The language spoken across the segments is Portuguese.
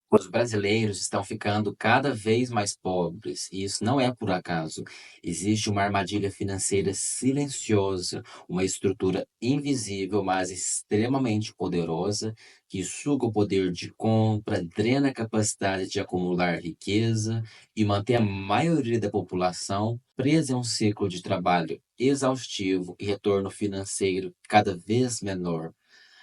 Os brasileiros estão ficando cada vez mais pobres, e isso não é por acaso. Existe uma armadilha financeira silenciosa, uma estrutura invisível, mas extremamente poderosa, que suga o poder de compra, drena a capacidade de acumular riqueza e mantém a maioria da população presa em um ciclo de trabalho exaustivo e retorno financeiro cada vez menor.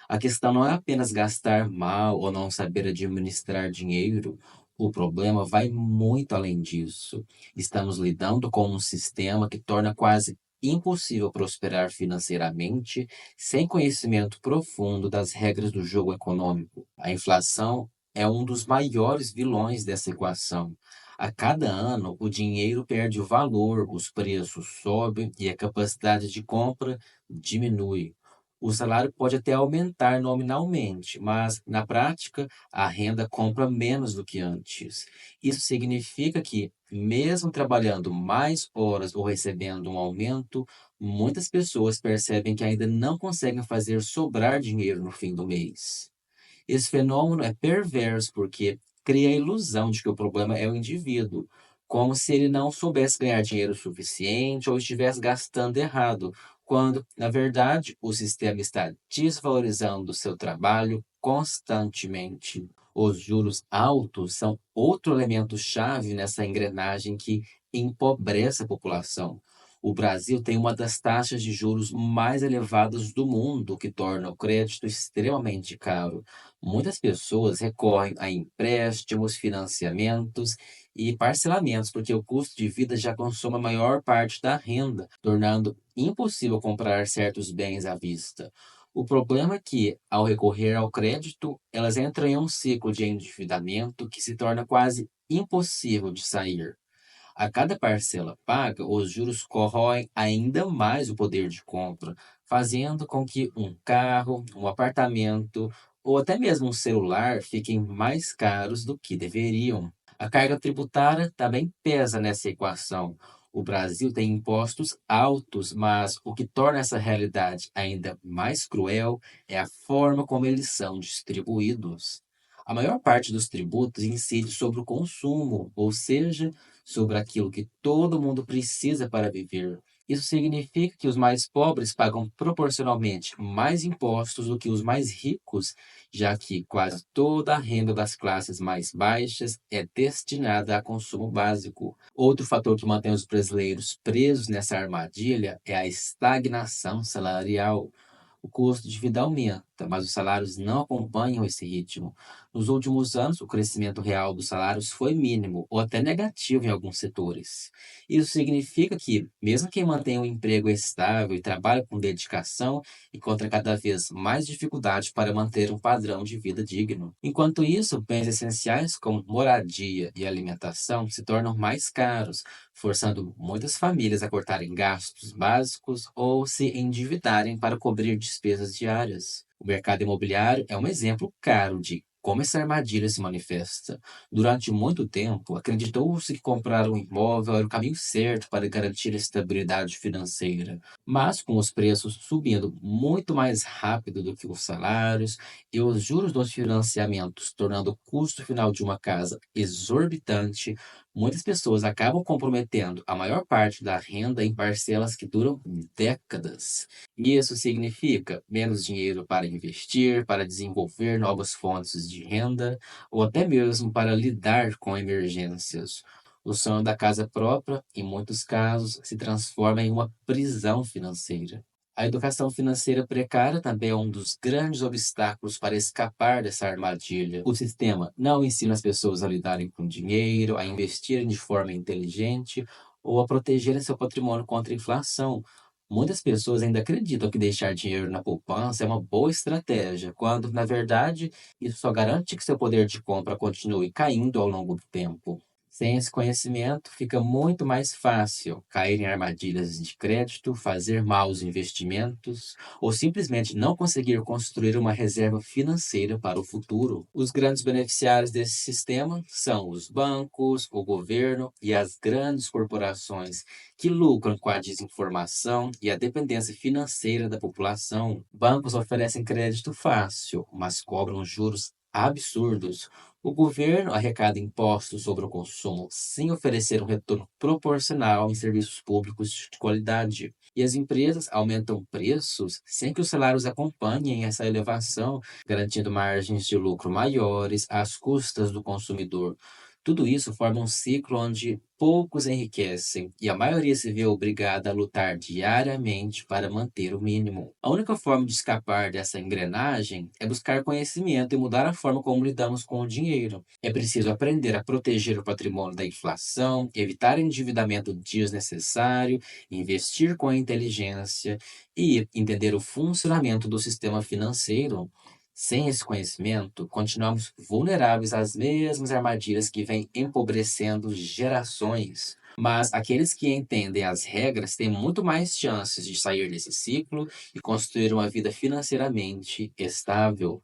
A questão não é apenas gastar mal ou não saber administrar dinheiro. O problema vai muito além disso. Estamos lidando com um sistema que torna quase impossível prosperar financeiramente sem conhecimento profundo das regras do jogo econômico. A inflação é um dos maiores vilões dessa equação. A cada ano, o dinheiro perde o valor, os preços sobem e a capacidade de compra diminui. O salário pode até aumentar nominalmente, mas na prática a renda compra menos do que antes. Isso significa que, mesmo trabalhando mais horas ou recebendo um aumento, muitas pessoas percebem que ainda não conseguem fazer sobrar dinheiro no fim do mês. Esse fenômeno é perverso porque cria a ilusão de que o problema é o indivíduo, como se ele não soubesse ganhar dinheiro suficiente ou estivesse gastando errado, quando, na verdade, o sistema está desvalorizando o seu trabalho constantemente. Os juros altos são outro elemento chave nessa engrenagem que empobrece a população. O Brasil tem uma das taxas de juros mais elevadas do mundo, o que torna o crédito extremamente caro. Muitas pessoas recorrem a empréstimos, financiamentos e parcelamentos, porque o custo de vida já consome a maior parte da renda, tornando impossível comprar certos bens à vista. O problema é que, ao recorrer ao crédito, elas entram em um ciclo de endividamento que se torna quase impossível de sair. A cada parcela paga, os juros corroem ainda mais o poder de compra, fazendo com que um carro, um apartamento ou até mesmo um celular fiquem mais caros do que deveriam. A carga tributária também pesa nessa equação. O Brasil tem impostos altos, mas o que torna essa realidade ainda mais cruel é a forma como eles são distribuídos. A maior parte dos tributos incide sobre o consumo, ou seja, sobre aquilo que todo mundo precisa para viver. Isso significa que os mais pobres pagam proporcionalmente mais impostos do que os mais ricos, já que quase toda a renda das classes mais baixas é destinada a consumo básico. Outro fator que mantém os brasileiros presos nessa armadilha é a estagnação salarial. O custo de vida aumenta, mas os salários não acompanham esse ritmo. Nos últimos anos, o crescimento real dos salários foi mínimo ou até negativo em alguns setores. Isso significa que, mesmo quem mantém um emprego estável e trabalha com dedicação, encontra cada vez mais dificuldade para manter um padrão de vida digno. Enquanto isso, bens essenciais como moradia e alimentação se tornam mais caros, forçando muitas famílias a cortarem gastos básicos ou se endividarem para cobrir despesas diárias. O mercado imobiliário é um exemplo claro de como essa armadilha se manifesta. Durante muito tempo, acreditou-se que comprar um imóvel era o caminho certo para garantir a estabilidade financeira. Mas, com os preços subindo muito mais rápido do que os salários e os juros dos financiamentos tornando o custo final de uma casa exorbitante, muitas pessoas acabam comprometendo a maior parte da renda em parcelas que duram décadas. E isso significa menos dinheiro para investir, para desenvolver novas fontes de renda ou até mesmo para lidar com emergências. O sonho da casa própria, em muitos casos, se transforma em uma prisão financeira. A educação financeira precária também é um dos grandes obstáculos para escapar dessa armadilha. O sistema não ensina as pessoas a lidarem com dinheiro, a investirem de forma inteligente ou a protegerem seu patrimônio contra a inflação. Muitas pessoas ainda acreditam que deixar dinheiro na poupança é uma boa estratégia, quando, na verdade, isso só garante que seu poder de compra continue caindo ao longo do tempo. Sem esse conhecimento, fica muito mais fácil cair em armadilhas de crédito, fazer maus investimentos ou simplesmente não conseguir construir uma reserva financeira para o futuro. Os grandes beneficiários desse sistema são os bancos, o governo e as grandes corporações que lucram com a desinformação e a dependência financeira da população. Bancos oferecem crédito fácil, mas cobram juros absurdos. O governo arrecada impostos sobre o consumo sem oferecer um retorno proporcional em serviços públicos de qualidade. E as empresas aumentam preços sem que os salários acompanhem essa elevação, garantindo margens de lucro maiores às custas do consumidor. Tudo isso forma um ciclo onde poucos enriquecem e a maioria se vê obrigada a lutar diariamente para manter o mínimo. A única forma de escapar dessa engrenagem é buscar conhecimento e mudar a forma como lidamos com o dinheiro. É preciso aprender a proteger o patrimônio da inflação, evitar endividamento desnecessário, investir com inteligência e entender o funcionamento do sistema financeiro. Sem esse conhecimento, continuamos vulneráveis às mesmas armadilhas que vêm empobrecendo gerações. Mas aqueles que entendem as regras têm muito mais chances de sair desse ciclo e construir uma vida financeiramente estável.